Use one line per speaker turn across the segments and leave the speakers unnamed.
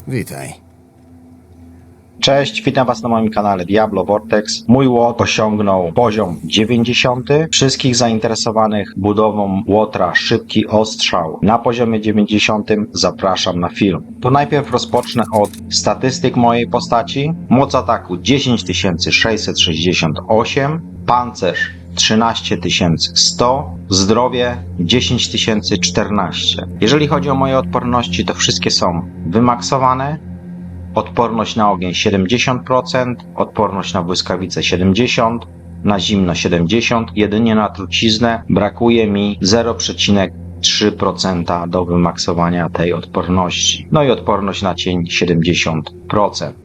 Witaj.
Cześć, witam Was na moim kanale Diablo Vortex. Mój łot osiągnął poziom 90. Wszystkich zainteresowanych budową łotra Szybki Ostrzał na poziomie 90 zapraszam na film. To najpierw rozpocznę od statystyk mojej postaci. Moc ataku 10668, pancerz 13100, zdrowie 10014. Jeżeli chodzi o moje odporności, to wszystkie są wymaksowane. Odporność na ogień 70%, odporność na błyskawice 70%, na zimno 70%, jedynie na truciznę brakuje mi 0,3% do wymaksowania tej odporności. No i odporność na cień 70%.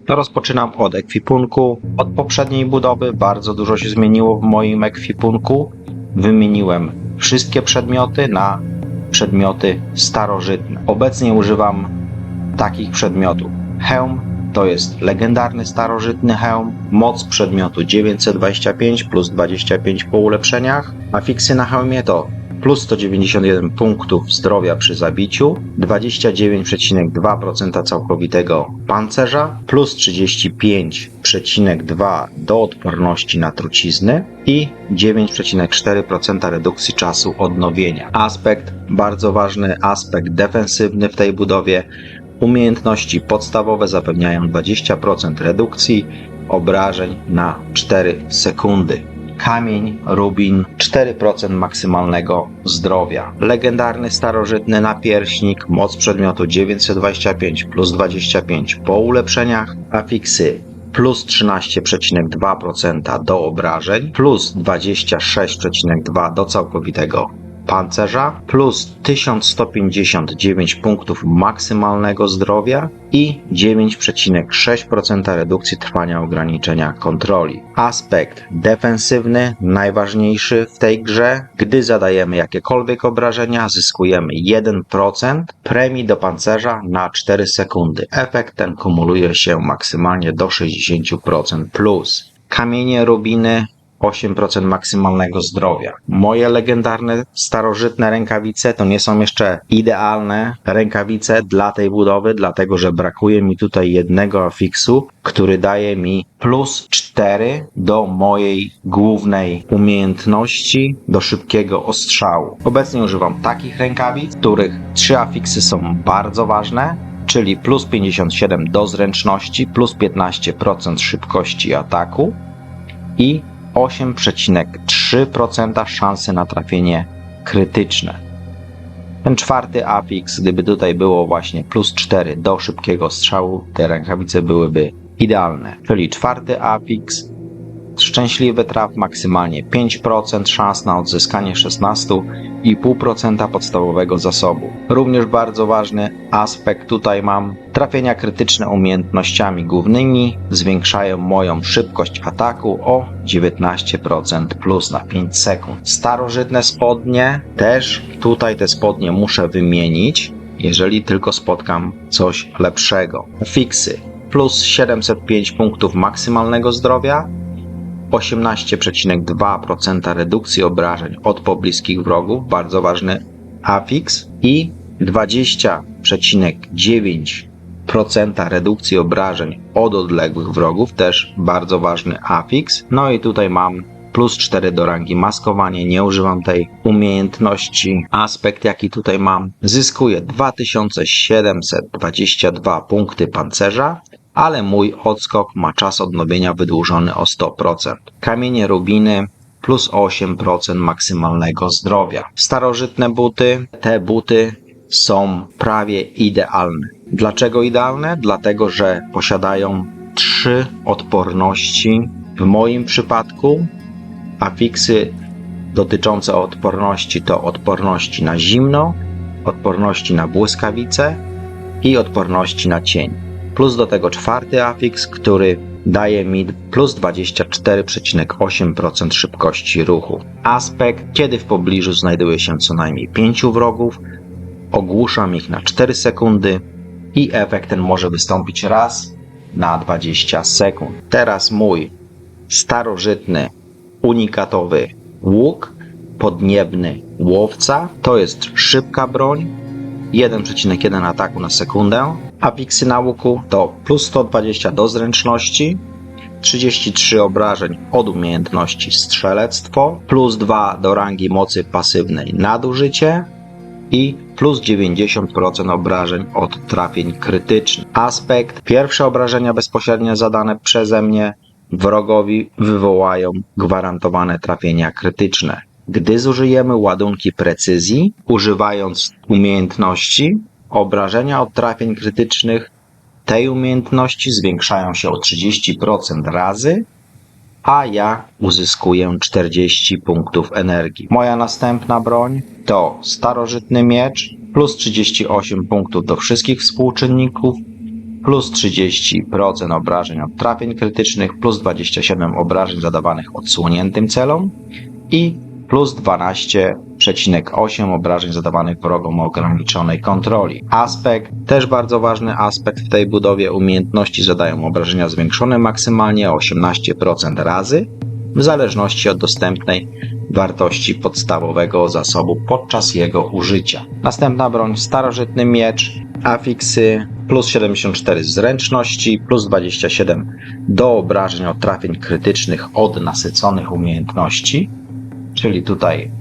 To rozpoczynam od ekwipunku. Od poprzedniej budowy bardzo dużo się zmieniło w moim ekwipunku. Wymieniłem wszystkie przedmioty na przedmioty starożytne. Obecnie używam takich przedmiotów. Hełm to jest legendarny starożytny hełm. Moc przedmiotu 925 plus 25 po ulepszeniach. Afiksy na hełmie to plus 191 punktów zdrowia przy zabiciu, 29,2% całkowitego pancerza, plus 35,2 do odporności na trucizny i 9,4% redukcji czasu odnowienia. Aspekt, bardzo ważny aspekt defensywny w tej budowie. Umiejętności podstawowe zapewniają 20% redukcji obrażeń na 4 sekundy. Kamień, rubin, 4% maksymalnego zdrowia. Legendarny starożytny napierśnik, moc przedmiotu 925 plus 25 po ulepszeniach. Afiksy plus 13,2% do obrażeń, plus 26,2% do całkowitego pancerza, plus 1159 punktów maksymalnego zdrowia i 9,6% redukcji trwania ograniczenia kontroli. Aspekt defensywny, najważniejszy w tej grze. Gdy zadajemy jakiekolwiek obrażenia, zyskujemy 1% premii do pancerza na 4 sekundy. Efekt ten kumuluje się maksymalnie do 60% plus. Kamienie, rubiny, 8% maksymalnego zdrowia. Moje legendarne, starożytne rękawice to nie są jeszcze idealne rękawice dla tej budowy, dlatego że brakuje mi tutaj jednego afiksu, który daje mi plus 4 do mojej głównej umiejętności, do szybkiego ostrzału. Obecnie używam takich rękawic, których 3 afiksy są bardzo ważne, czyli plus 57 do zręczności, plus 15% szybkości ataku i 8,3% szansy na trafienie krytyczne. Ten czwarty afiks, gdyby tutaj było właśnie plus 4 do szybkiego strzału, te rękawice byłyby idealne. Czyli czwarty afiks, szczęśliwy traf, maksymalnie 5% szans na odzyskanie 16,5% podstawowego zasobu. Również bardzo ważny aspekt tutaj mam. Trafienia krytyczne umiejętnościami głównymi zwiększają moją szybkość ataku o 19% plus na 5 sekund. Starożytne spodnie, też tutaj te spodnie muszę wymienić, jeżeli tylko spotkam coś lepszego. Fiksy plus 705 punktów maksymalnego zdrowia, 18,2% redukcji obrażeń od pobliskich wrogów, bardzo ważny afiks, i 20,9% redukcji obrażeń od odległych wrogów, też bardzo ważny afiks. No i tutaj mam plus 4 do rangi maskowanie, nie używam tej umiejętności. Aspekt jaki tutaj mam, zyskuje 2722 punkty pancerza, ale mój odskok ma czas odnowienia wydłużony o 100%. Kamienie, rubiny, plus 8% maksymalnego zdrowia. Starożytne buty, te buty są prawie idealne. Dlaczego idealne? Dlatego, że posiadają 3 odporności. W moim przypadku afiksy dotyczące odporności to odporności na zimno, odporności na błyskawice i odporności na cień. Plus do tego czwarty afiks, który daje mi plus 24,8% szybkości ruchu. Aspekt, kiedy w pobliżu znajduje się co najmniej 5 wrogów, ogłuszam ich na 4 sekundy i efekt ten może wystąpić raz na 20 sekund. Teraz mój starożytny, unikatowy łuk, podniebny łowca, to jest szybka broń, 1,1 ataku na sekundę. Afiksy na łuku to plus 120 do zręczności, 33 obrażeń od umiejętności strzelectwo, plus 2 do rangi mocy pasywnej nadużycie i plus 90% obrażeń od trafień krytycznych. Aspekt: pierwsze obrażenia bezpośrednio zadane przeze mnie wrogowi wywołają gwarantowane trafienia krytyczne. Gdy zużyjemy ładunki precyzji, używając umiejętności, obrażenia od trafień krytycznych tej umiejętności zwiększają się o 30% razy, a ja uzyskuję 40 punktów energii. Moja następna broń to starożytny miecz, plus 38 punktów do wszystkich współczynników, plus 30% obrażeń od trafień krytycznych, plus 27 obrażeń zadawanych odsłoniętym celom i plus 12,8 obrażeń zadawanych wrogom o ograniczonej kontroli. Aspekt, też bardzo ważny aspekt w tej budowie, umiejętności zadają obrażenia zwiększone maksymalnie o 18% razy, w zależności od dostępnej wartości podstawowego zasobu podczas jego użycia. Następna broń, starożytny miecz, afiksy, plus 74 z zręczności, plus 27 do obrażeń od trafień krytycznych od nasyconych umiejętności, czyli tutaj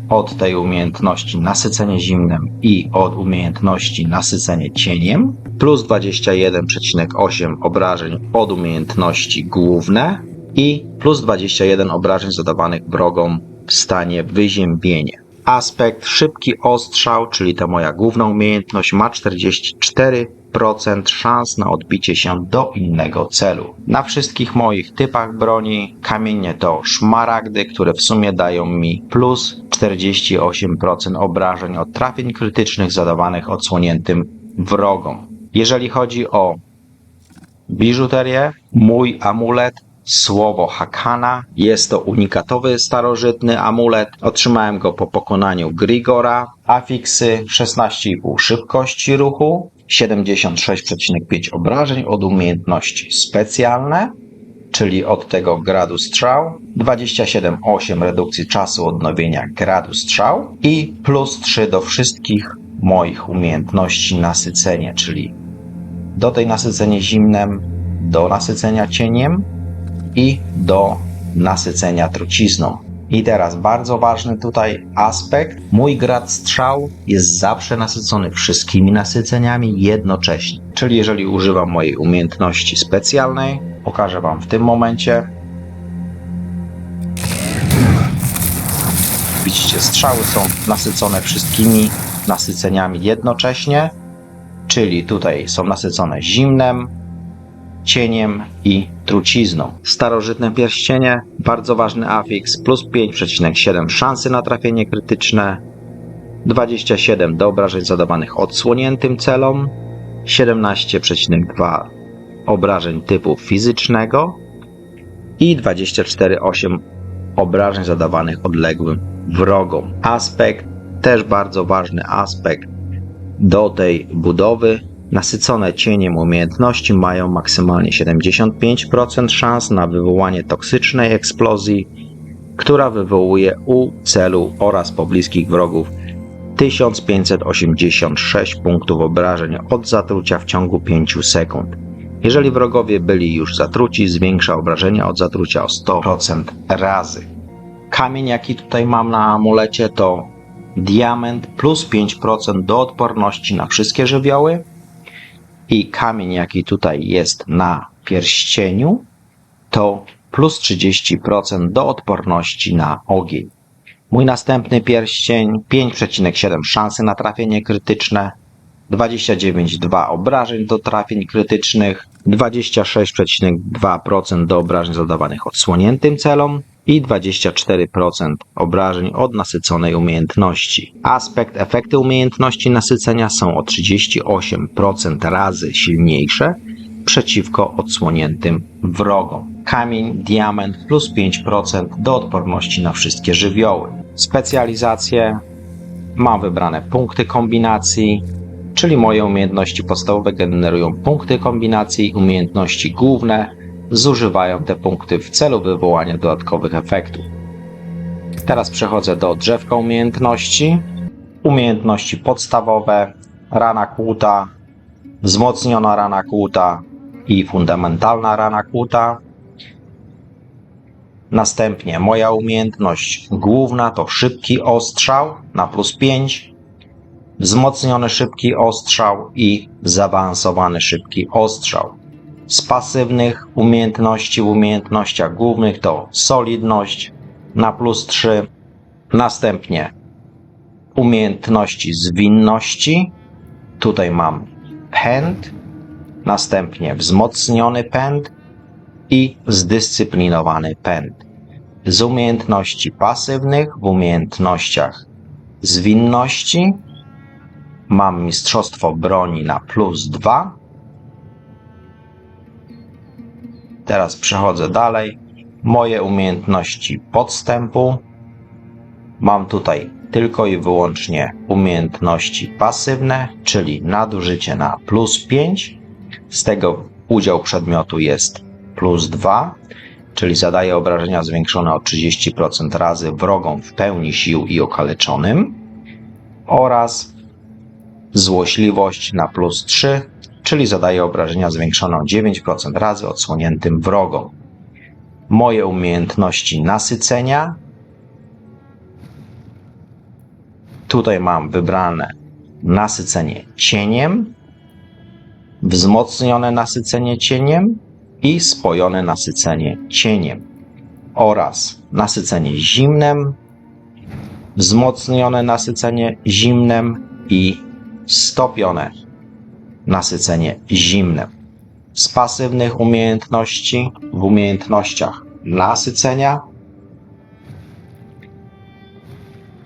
od tej umiejętności nasycenie zimnem i od umiejętności nasycenie cieniem, plus 21,8 obrażeń od umiejętności główne i plus 21 obrażeń zadawanych wrogom w stanie wyziębienia. Aspekt szybki ostrzał, czyli ta moja główna umiejętność, ma 44% szans na odbicie się do innego celu. Na wszystkich moich typach broni kamienie to szmaragdy, które w sumie dają mi plus 48% obrażeń od trafień krytycznych zadawanych odsłoniętym wrogom. Jeżeli chodzi o biżuterię, mój amulet Słowo Hakana. Jest to unikatowy starożytny amulet. Otrzymałem go po pokonaniu Grigora. Afiksy 16,5 szybkości ruchu, 76,5 obrażeń od umiejętności specjalne, czyli od tego gradu strzał, 27,8 redukcji czasu odnowienia gradu strzał i plus 3 do wszystkich moich umiejętności nasycenie, czyli do tej nasycenia zimnem, do nasycenia cieniem i do nasycenia trucizną. I teraz bardzo ważny tutaj aspekt. Mój grad strzał jest zawsze nasycony wszystkimi nasyceniami jednocześnie. Czyli jeżeli używam mojej umiejętności specjalnej, pokażę Wam w tym momencie. Widzicie, strzały są nasycone wszystkimi nasyceniami jednocześnie. Czyli tutaj są nasycone zimnem, cieniem i trucizną. Starożytne pierścienie, bardzo ważny afiks, plus 5,7 szansy na trafienie krytyczne, 27 do obrażeń zadawanych odsłoniętym celom, 17,2 obrażeń typu fizycznego i 24,8 obrażeń zadawanych odległym wrogom. Aspekt, też bardzo ważny aspekt do tej budowy. Nasycone cieniem umiejętności mają maksymalnie 75% szans na wywołanie toksycznej eksplozji, która wywołuje u celu oraz pobliskich wrogów 1586 punktów obrażeń od zatrucia w ciągu 5 sekund. Jeżeli wrogowie byli już zatruci, zwiększa obrażenia od zatrucia o 100% razy. Kamień, jaki tutaj mam na amulecie, to diament plus 5% do odporności na wszystkie żywioły. I kamień, jaki tutaj jest na pierścieniu, to plus 30% do odporności na ogień. Mój następny pierścień, 5,7 szansy na trafienie krytyczne, 29,2 obrażeń do trafień krytycznych, 26,2% do obrażeń zadawanych odsłoniętym celom i 24% obrażeń od nasyconej umiejętności. Aspekt, efekty umiejętności nasycenia są o 38% razy silniejsze przeciwko odsłoniętym wrogom. Kamień, diament plus 5% do odporności na wszystkie żywioły. Specjalizacje. Mam wybrane punkty kombinacji, czyli moje umiejętności podstawowe generują punkty kombinacji, umiejętności główne zużywają te punkty w celu wywołania dodatkowych efektów. Teraz przechodzę do drzewka umiejętności. Umiejętności podstawowe. rana kłuta, wzmocniona rana kłuta i fundamentalna rana kłuta. Następnie moja umiejętność główna to szybki ostrzał na +5, wzmocniony szybki ostrzał i zaawansowany szybki ostrzał. Z pasywnych umiejętności w umiejętnościach głównych to solidność na +3, następnie umiejętności zwinności, tutaj mam pęd, następnie wzmocniony pęd i zdyscyplinowany pęd. Z umiejętności pasywnych w umiejętnościach zwinności mam mistrzostwo broni na +2. Teraz przechodzę dalej. Moje umiejętności podstępu. Mam tutaj tylko i wyłącznie umiejętności pasywne, czyli nadużycie na +5. Z tego udział przedmiotu jest +2, czyli zadaje obrażenia zwiększone o 30% razy wrogom w pełni sił i okaleczonym, oraz złośliwość na +3, czyli zadaje obrażenia zwiększone o 9% razy odsłoniętym wrogom. Moje umiejętności nasycenia. Tutaj mam wybrane nasycenie cieniem, wzmocnione nasycenie cieniem i spojone nasycenie cieniem oraz nasycenie zimnem, wzmocnione nasycenie zimnem i stopione nasycenie zimnem. Z pasywnych umiejętności w umiejętnościach nasycenia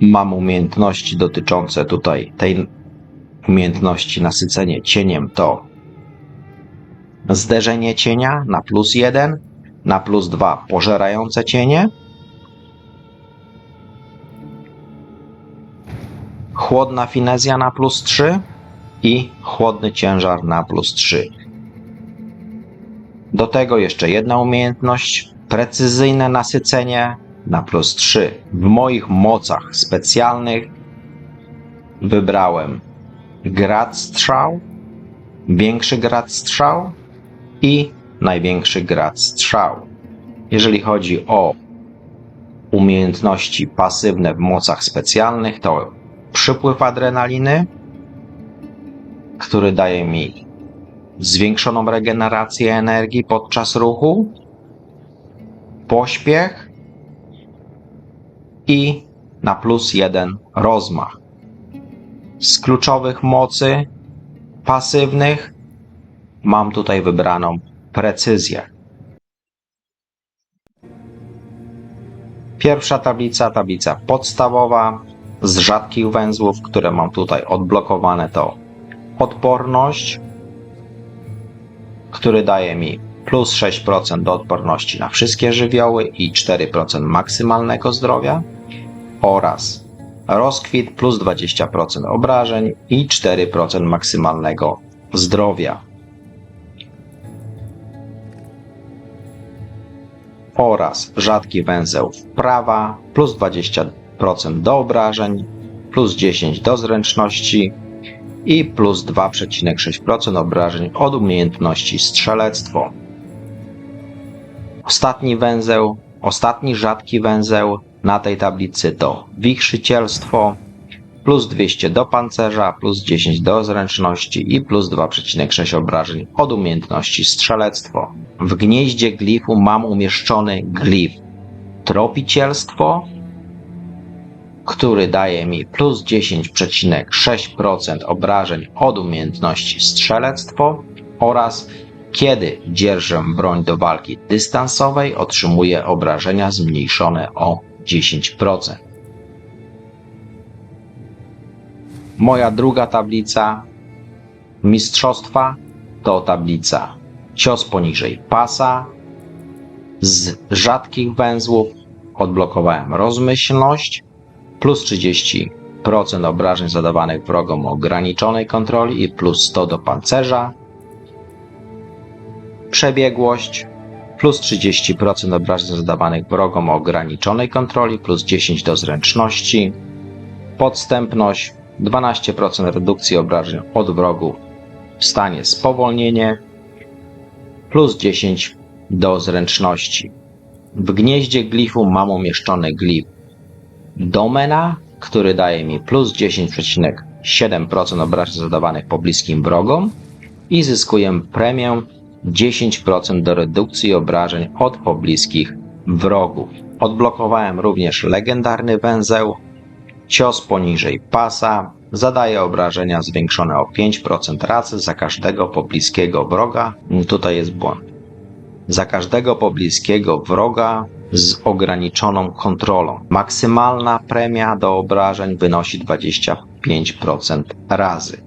mam umiejętności dotyczące tutaj tej umiejętności nasycenie cieniem to zderzenie cienia na +1, na +2 pożerające cienie, chłodna finezja na +3 i chłodny ciężar na +3. Do tego jeszcze jedna umiejętność, precyzyjne nasycenie na +3. W moich mocach specjalnych wybrałem grad strzał, większy grad strzał i największy grad strzał. Jeżeli chodzi o umiejętności pasywne w mocach specjalnych, to przypływ adrenaliny, który daje mi zwiększoną regenerację energii podczas ruchu, pośpiech i na +1 rozmach. Z kluczowych mocy pasywnych mam tutaj wybraną precyzję. Pierwsza tablica, tablica podstawowa. Z rzadkich węzłów, które mam tutaj odblokowane, to odporność, który daje mi +6% do odporności na wszystkie żywioły i 4% maksymalnego zdrowia, oraz rozkwit +20% obrażeń i 4% maksymalnego zdrowia, oraz rzadki węzeł wprawa +20% do obrażeń, +10 do zręczności i +2,6% obrażeń od umiejętności strzelectwo. Ostatni węzeł, ostatni rzadki węzeł na tej tablicy to wichrzycielstwo, +200 do pancerza, +10 do zręczności i +2,6 obrażeń od umiejętności strzelectwo. W gnieździe glifu mam umieszczony glif tropicielstwo, który daje mi +10,6% obrażeń od umiejętności strzelectwo, oraz kiedy dzierżę broń do walki dystansowej, otrzymuję obrażenia zmniejszone o 10%. Moja druga tablica mistrzostwa to tablica cios poniżej pasa. Z rzadkich węzłów odblokowałem rozmyślność, +30% obrażeń zadawanych wrogom o ograniczonej kontroli i +100 do pancerza. Przebiegłość, +30% obrażeń zadawanych wrogom o ograniczonej kontroli, +10 do zręczności. Podstępność, 12% redukcji obrażeń od wrogów w stanie spowolnienie, plus 10 do zręczności. W gnieździe glifu mam umieszczony glif Domena, który daje mi plus 10,7% obrażeń zadawanych pobliskim wrogom i zyskuję premię 10% do redukcji obrażeń od pobliskich wrogów. Odblokowałem również legendarny węzeł. Cios poniżej pasa zadaje obrażenia zwiększone o 5% razy za każdego pobliskiego wroga. Tutaj jest błąd. Za każdego pobliskiego wroga z ograniczoną kontrolą. Maksymalna premia do obrażeń wynosi 25% razy.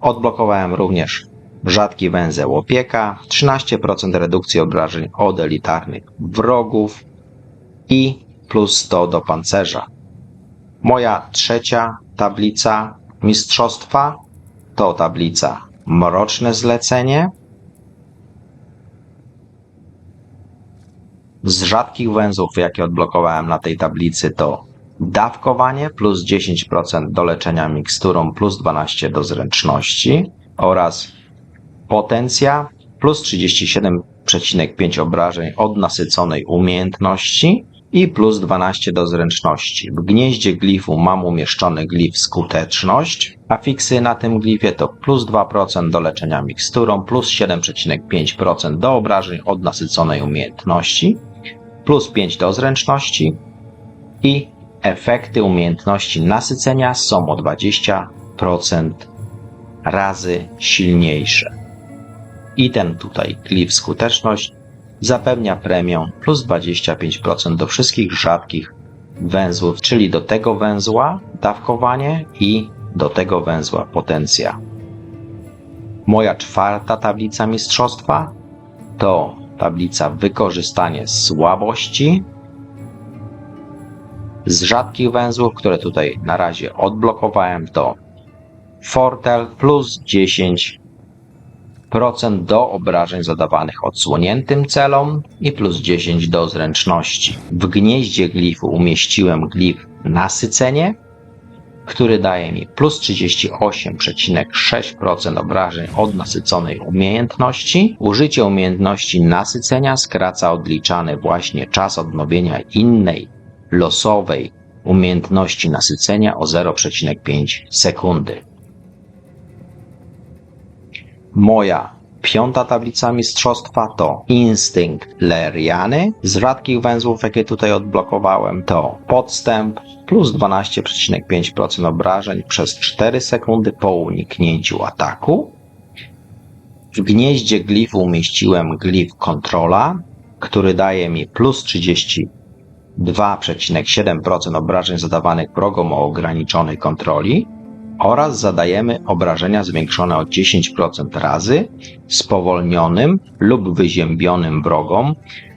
Odblokowałem również rzadki węzeł opieka, 13% redukcji obrażeń od elitarnych wrogów i plus 100 do pancerza. Moja trzecia tablica mistrzostwa to tablica Mroczne Zlecenie. Z rzadkich węzłów, jakie odblokowałem na tej tablicy, to dawkowanie plus 10% do leczenia miksturą plus 12 do zręczności oraz potencja plus 37,5 obrażeń od nasyconej umiejętności i plus 12 do zręczności. W gnieździe glifu mam umieszczony glif skuteczność. Afiksy na tym glifie to plus 2% do leczenia miksturą, plus 7,5% do obrażeń od nasyconej umiejętności, plus 5 do zręczności i efekty umiejętności nasycenia są o 20% razy silniejsze. I ten tutaj glif skuteczność zapewnia premię plus 25% do wszystkich rzadkich węzłów, czyli do tego węzła dawkowanie i do tego węzła potencja. Moja czwarta tablica mistrzostwa to tablica wykorzystanie słabości. Z rzadkich węzłów, które tutaj na razie odblokowałem, to Fortel plus 10% do obrażeń zadawanych odsłoniętym celom i plus 10 do zręczności. W gnieździe glifu umieściłem glif nasycenie, który daje mi plus 38,6% obrażeń od nasyconej umiejętności. Użycie umiejętności nasycenia skraca odliczany właśnie czas odnowienia innej losowej umiejętności nasycenia o 0,5 sekundy. Moja piąta tablica mistrzostwa to Instynkt Leriany. Z rzadkich węzłów, jakie tutaj odblokowałem, to podstęp plus 12,5% obrażeń przez 4 sekundy po uniknięciu ataku. W gnieździe glifu umieściłem glif kontrola, który daje mi plus 32,7% obrażeń zadawanych wrogom o ograniczonej kontroli oraz zadajemy obrażenia zwiększone o 10% razy spowolnionym lub wyziębionym wrogom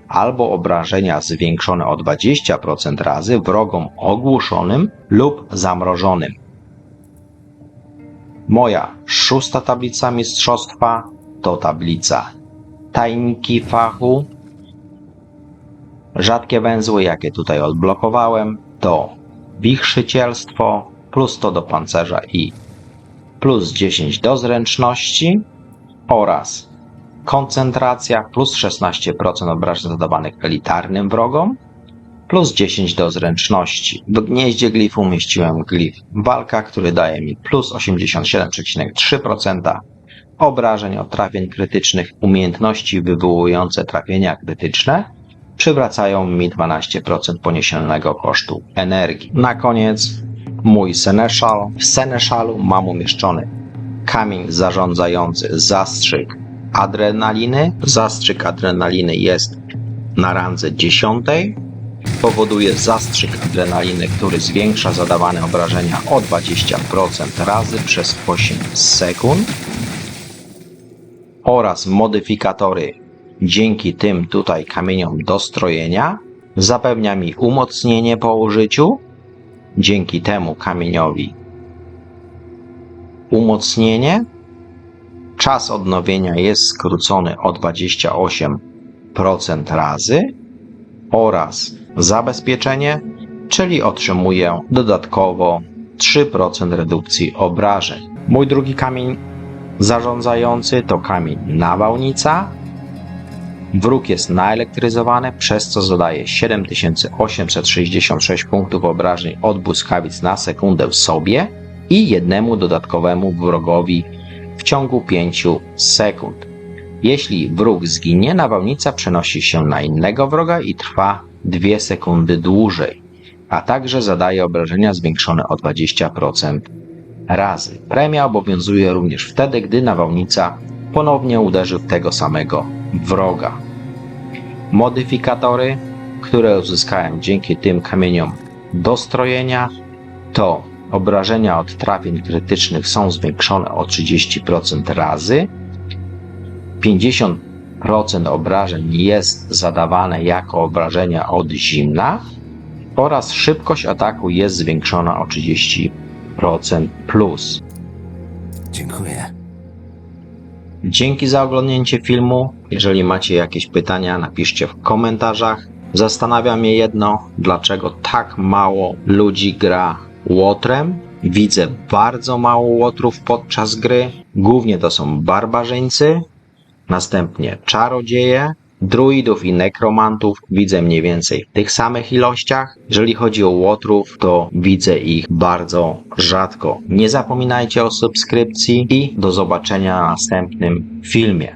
albo obrażenia zwiększone o 20% razy wrogom ogłuszonym lub zamrożonym. Moja szósta tablica mistrzostwa to tablica Tajniki Fachu. Rzadkie węzły, jakie tutaj odblokowałem, to Wichrzycielstwo plus 100 do pancerza i plus 10 do zręczności oraz koncentracja plus 16% obrażeń zadawanych elitarnym wrogom plus 10 do zręczności. W gnieździe glifu umieściłem glif walka, który daje mi plus 87,3% obrażeń od trafień krytycznych. Umiejętności wywołujące trafienia krytyczne przywracają mi 12% poniesionego kosztu energii. Na koniec mój Seneszal. W Seneszalu mam umieszczony kamień zarządzający zastrzyk adrenaliny. Zastrzyk adrenaliny jest na randze 10. Powoduje zastrzyk adrenaliny, który zwiększa zadawane obrażenia o 20% razy przez 8 sekund. Oraz modyfikatory dzięki tym tutaj kamieniom do strojenia. Zapewnia mi umocnienie po użyciu. Dzięki temu kamieniowi umocnienie. Czas odnowienia jest skrócony o 28% razy oraz zabezpieczenie, czyli otrzymuję dodatkowo 3% redukcji obrażeń. Mój drugi kamień zarządzający to kamień nawałnica. Wróg jest naelektryzowany, przez co zadaje 7866 punktów obrażeń od błyskawic na sekundę sobie i jednemu dodatkowemu wrogowi w ciągu 5 sekund. Jeśli wróg zginie, nawałnica przenosi się na innego wroga i trwa 2 sekundy dłużej, a także zadaje obrażenia zwiększone o 20% razy. Premia obowiązuje również wtedy, gdy nawałnica ponownie uderzy w tego samego wroga. Modyfikatory, które uzyskałem dzięki tym kamieniom dostrojenia, to obrażenia od trafień krytycznych są zwiększone o 30% razy, 50% obrażeń jest zadawane jako obrażenia od zimna oraz szybkość ataku jest zwiększona o 30%+.
Dziękuję.
Dzięki za oglądnięcie filmu. Jeżeli macie jakieś pytania, napiszcie w komentarzach. Zastanawia mnie jedno, dlaczego tak mało ludzi gra łotrem. Widzę bardzo mało łotrów podczas gry. Głównie to są barbarzyńcy, następnie czarodzieje, druidów i nekromantów widzę mniej więcej w tych samych ilościach. Jeżeli chodzi o łotrów, to widzę ich bardzo rzadko. Nie zapominajcie o subskrypcji i do zobaczenia na następnym filmie.